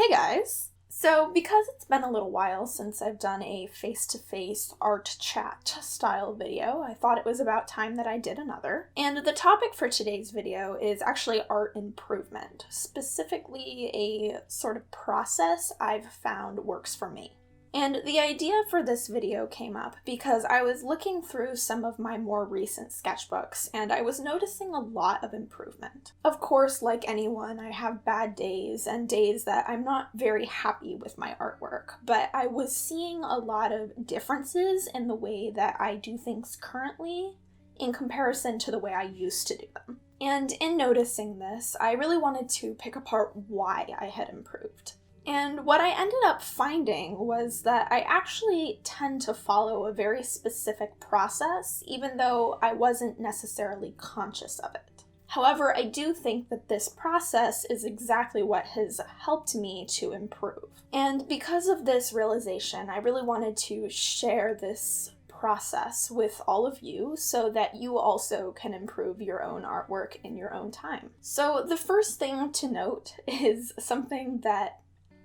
Hey guys! So because it's been a little while since I've done a face-to-face art chat style video, I thought it was about time that I did another. And the topic for today's video is actually art improvement, specifically a sort of process I've found works for me. And the idea for this video came up because I was looking through some of my more recent sketchbooks and I was noticing a lot of improvement. Of course, like anyone, I have bad days and days that I'm not very happy with my artwork, but I was seeing a lot of differences in the way that I do things currently in comparison to the way I used to do them. And in noticing this, I really wanted to pick apart why I had improved. And what I ended up finding was that I actually tend to follow a very specific process, even though I wasn't necessarily conscious of it. However, I do think that this process is exactly what has helped me to improve. And because of this realization, I really wanted to share this process with all of you so that you also can improve your own artwork in your own time. So the first thing to note is something that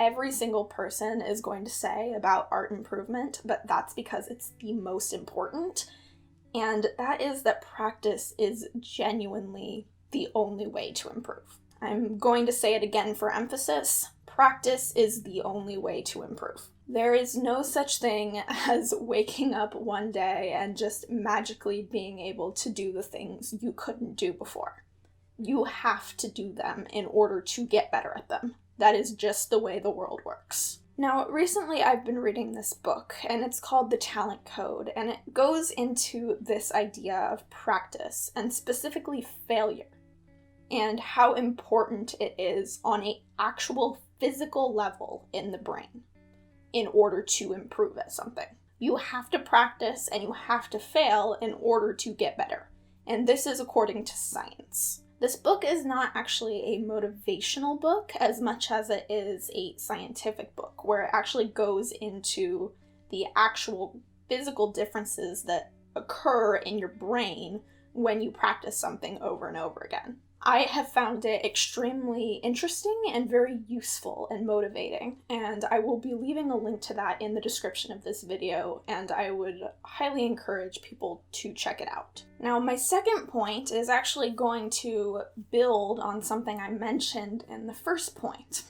every single person is going to say about art improvement, but that's because it's the most important, and that is that practice is genuinely the only way to improve. I'm going to say it again for emphasis. Practice is the only way to improve. There is no such thing as waking up one day and just magically being able to do the things you couldn't do before. You have to do them in order to get better at them. That is just the way the world works. Now, recently I've been reading this book, and it's called The Talent Code, and it goes into this idea of practice, and specifically failure, and how important it is on an actual physical level in the brain in order to improve at something. You have to practice and you have to fail in order to get better, and this is according to science. This book is not actually a motivational book as much as it is a scientific book, where it actually goes into the actual physical differences that occur in your brain when you practice something over and over again. I have found it extremely interesting and very useful and motivating, and I will be leaving a link to that in the description of this video, and I would highly encourage people to check it out. Now, my second point is actually going to build on something I mentioned in the first point.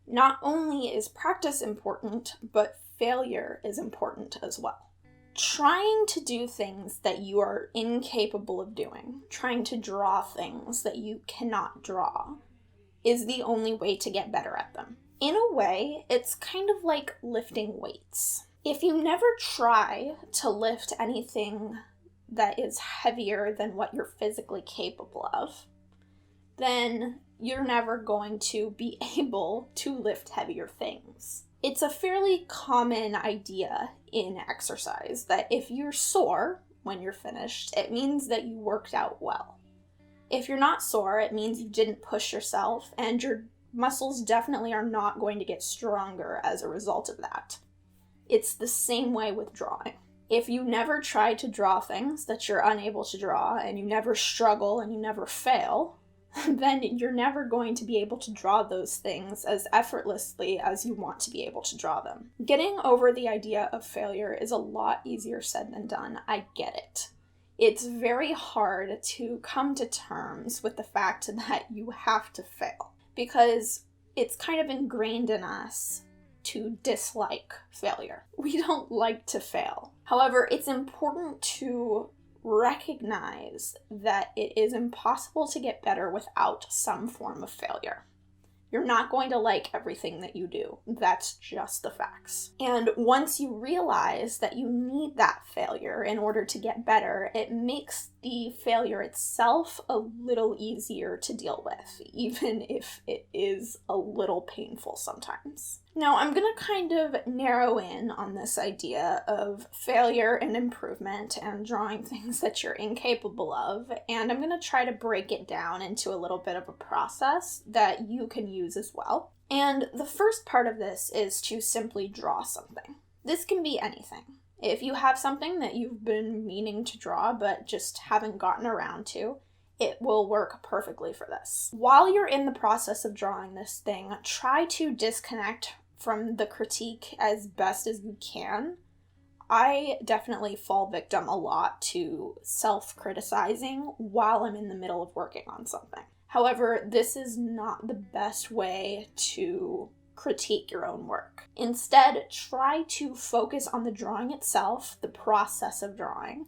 Not only is practice important, but failure is important as well. Trying to do things that you are incapable of doing, trying to draw things that you cannot draw, is the only way to get better at them. In a way, it's kind of like lifting weights. If you never try to lift anything that is heavier than what you're physically capable of, then you're never going to be able to lift heavier things. It's a fairly common idea in exercise that if you're sore when you're finished, it means that you worked out well. If you're not sore, it means you didn't push yourself, and your muscles definitely are not going to get stronger as a result of that. It's the same way with drawing. If you never try to draw things that you're unable to draw, and you never struggle and you never fail, then you're never going to be able to draw those things as effortlessly as you want to be able to draw them. Getting over the idea of failure is a lot easier said than done. I get it. It's very hard to come to terms with the fact that you have to fail, because it's kind of ingrained in us to dislike failure. We don't like to fail. However, it's important to recognize that it is impossible to get better without some form of failure. You're not going to like everything that you do. That's just the facts. And once you realize that you need that failure in order to get better, it makes the failure itself a little easier to deal with, even if it is a little painful sometimes. Now, I'm going to kind of narrow in on this idea of failure and improvement and drawing things that you're incapable of, and I'm going to try to break it down into a little bit of a process that you can use as well. And the first part of this is to simply draw something. This can be anything. If you have something that you've been meaning to draw but just haven't gotten around to, it will work perfectly for this. While you're in the process of drawing this thing, try to disconnect from the critique as best as you can. I definitely fall victim a lot to self-criticizing while I'm in the middle of working on something. However, this is not the best way to critique your own work. Instead, try to focus on the drawing itself, the process of drawing,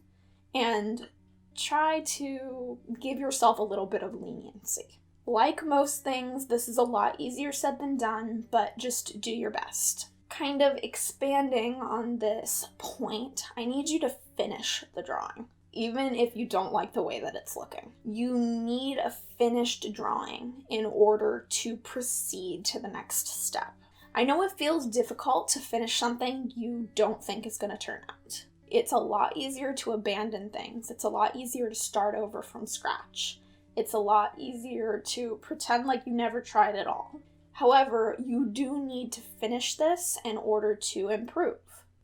and try to give yourself a little bit of leniency. Like most things, this is a lot easier said than done, but just do your best. Kind of expanding on this point, I need you to finish the drawing, even if you don't like the way that it's looking. You need a finished drawing in order to proceed to the next step. I know it feels difficult to finish something you don't think is going to turn out. It's a lot easier to abandon things. It's a lot easier to start over from scratch. It's a lot easier to pretend like you never tried at all. However, you do need to finish this in order to improve.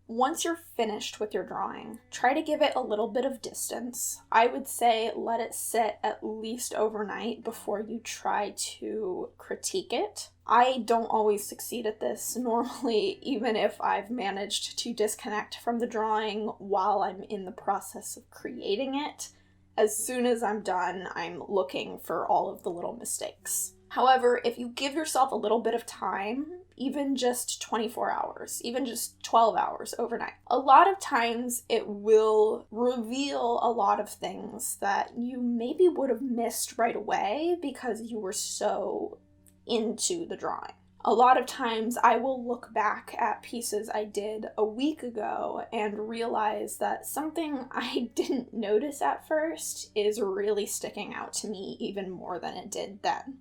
Once you're finished with your drawing, try to give it a little bit of distance. I would say let it sit at least overnight before you try to critique it. I don't always succeed at this. Normally, even if I've managed to disconnect from the drawing while I'm in the process of creating it, as soon as I'm done, I'm looking for all of the little mistakes. However, if you give yourself a little bit of time, even just 24 hours, even just 12 hours overnight, a lot of times it will reveal a lot of things that you maybe would have missed right away because you were so into the drawing. A lot of times I will look back at pieces I did a week ago and realize that something I didn't notice at first is really sticking out to me even more than it did then.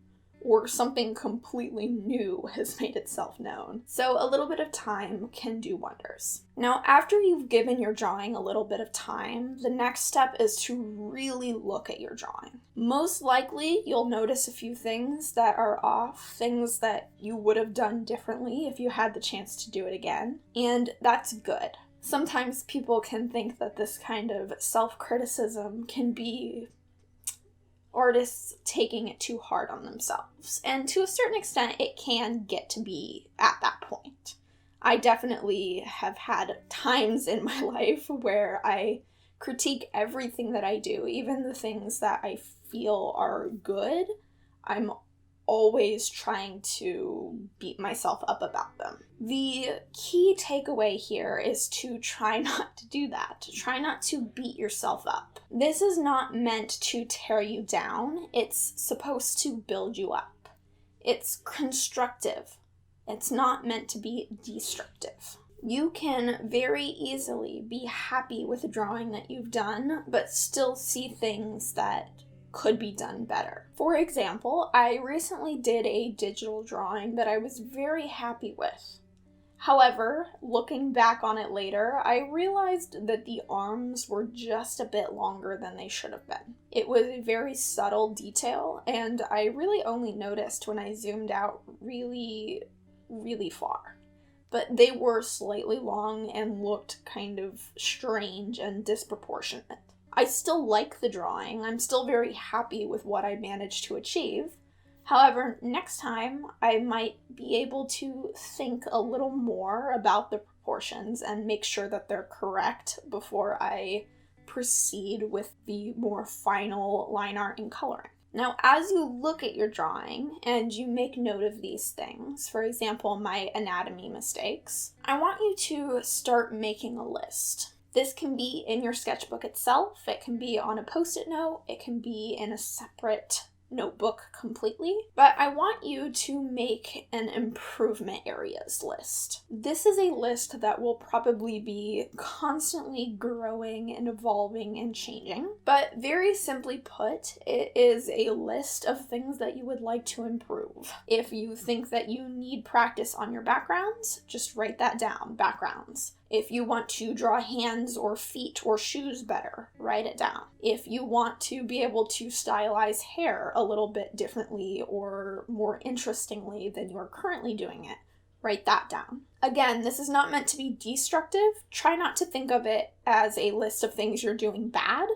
Or something completely new has made itself known. So a little bit of time can do wonders. Now, after you've given your drawing a little bit of time, the next step is to really look at your drawing. Most likely, you'll notice a few things that are off, things that you would have done differently if you had the chance to do it again, and that's good. Sometimes people can think that this kind of self-criticism can be artists taking it too hard on themselves. And to a certain extent, it can get to be at that point. I definitely have had times in my life where I critique everything that I do, even the things that I feel are good. I'm always trying to beat myself up about them. The key takeaway here is to try not to do that, to try not to beat yourself up. This is not meant to tear you down, it's supposed to build you up. It's constructive. It's not meant to be destructive. You can very easily be happy with a drawing that you've done, but still see things that could be done better. For example, I recently did a digital drawing that I was very happy with. However, looking back on it later, I realized that the arms were just a bit longer than they should have been. It was a very subtle detail, and I really only noticed when I zoomed out really far. But they were slightly long and looked kind of strange and disproportionate. I still like the drawing. I'm still very happy with what I managed to achieve. However, next time I might be able to think a little more about the proportions and make sure that they're correct before I proceed with the more final line art and coloring. Now, as you look at your drawing and you make note of these things, for example, my anatomy mistakes, I want you to start making a list. This can be in your sketchbook itself, it can be on a post-it note, it can be in a separate notebook completely, but I want you to make an improvement areas list. This is a list that will probably be constantly growing and evolving and changing, but very simply put, it is a list of things that you would like to improve. If you think that you need practice on your backgrounds, just write that down, backgrounds. If you want to draw hands or feet or shoes better, write it down. If you want to be able to stylize hair a little bit differently or more interestingly than you're currently doing it, write that down. Again, this is not meant to be destructive. Try not to think of it as a list of things you're doing bad.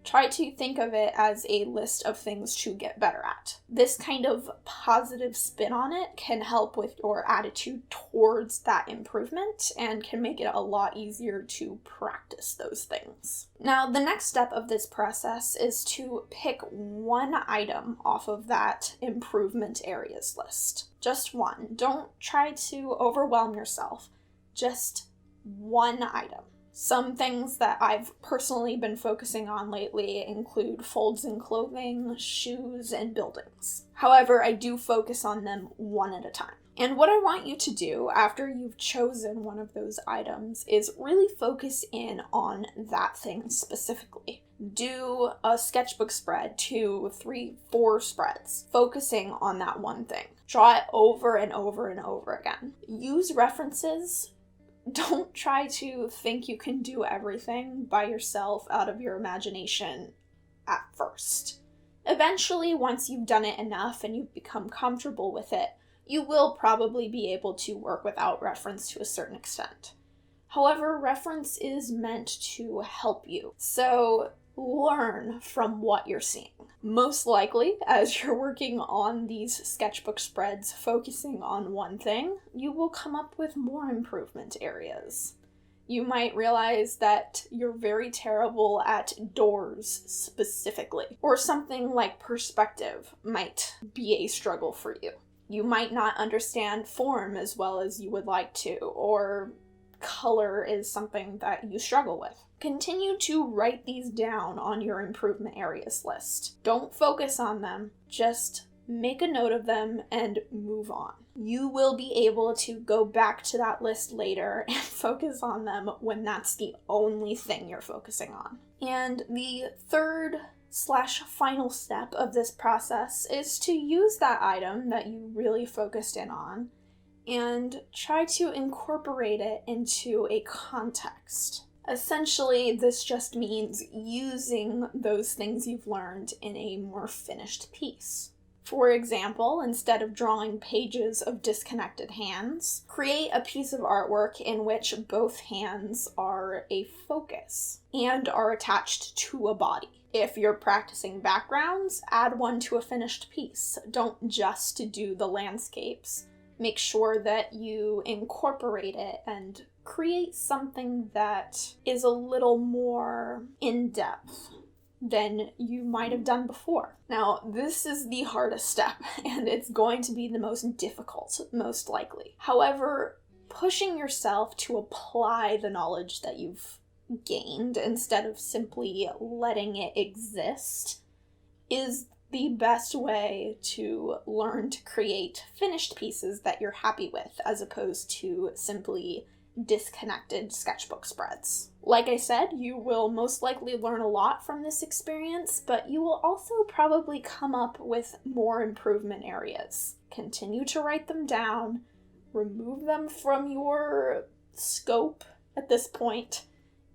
Try to think of it as a list of things to get better at. This kind of positive spin on it can help with your attitude towards that improvement and can make it a lot easier to practice those things. Now, the next step of this process is to pick one item off of that improvement areas list. Just one. Don't try to overwhelm yourself. Just one item. Some things that I've personally been focusing on lately include folds in clothing, shoes, and buildings. However, I do focus on them one at a time. And what I want you to do after you've chosen one of those items is really focus in on that thing specifically. Do a sketchbook spread, 2, 3, 4 spreads, focusing on that one thing. Draw it over and over and over again. Use references. Don't try to think you can do everything by yourself out of your imagination at first. Eventually, once you've done it enough and you've become comfortable with it, you will probably be able to work without reference to a certain extent. However, reference is meant to help you, so learn from what you're seeing. Most likely, as you're working on these sketchbook spreads, focusing on one thing, you will come up with more improvement areas. You might realize that you're very terrible at doors specifically, or something like perspective might be a struggle for you. You might not understand form as well as you would like to, or color is something that you struggle with. Continue to write these down on your improvement areas list. Don't focus on them, just make a note of them and move on. You will be able to go back to that list later and focus on them when that's the only thing you're focusing on. And the third/final step of this process is to use that item that you really focused in on and try to incorporate it into a context. Essentially, this just means using those things you've learned in a more finished piece. For example, instead of drawing pages of disconnected hands, create a piece of artwork in which both hands are a focus and are attached to a body. If you're practicing backgrounds, add one to a finished piece. Don't just do the landscapes. Make sure that you incorporate it and create something that is a little more in-depth than you might have done before. Now, this is the hardest step, and it's going to be the most difficult, most likely. However, pushing yourself to apply the knowledge that you've gained instead of simply letting it exist is the best way to learn to create finished pieces that you're happy with, as opposed to simply disconnected sketchbook spreads. Like I said, you will most likely learn a lot from this experience, but you will also probably come up with more improvement areas. Continue to write them down, remove them from your scope at this point,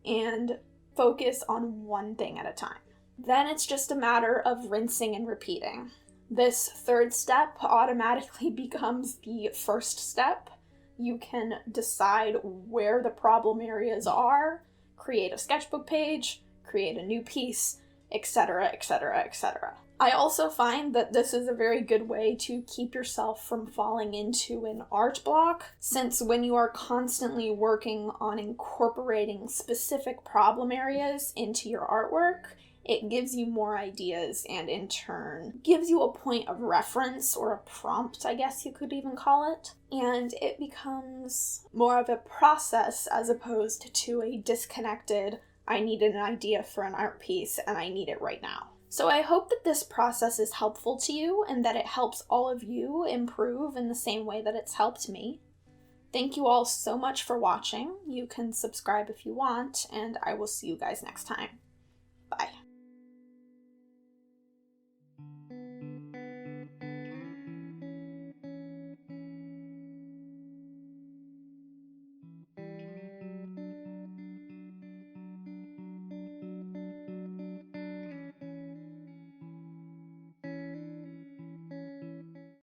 and focus on one thing at a time. Then it's just a matter of rinsing and repeating. This third step automatically becomes the first step. You can decide where the problem areas are, create a sketchbook page, create a new piece, etc., etc., etc. I also find that this is a very good way to keep yourself from falling into an art block, since when you are constantly working on incorporating specific problem areas into your artwork, it gives you more ideas and in turn gives you a point of reference, or a prompt, I guess you could even call it. And it becomes more of a process as opposed to a disconnected, I need an idea for an art piece and I need it right now. So I hope that this process is helpful to you and that it helps all of you improve in the same way that it's helped me. Thank you all so much for watching. You can subscribe if you want, and I will see you guys next time. Bye.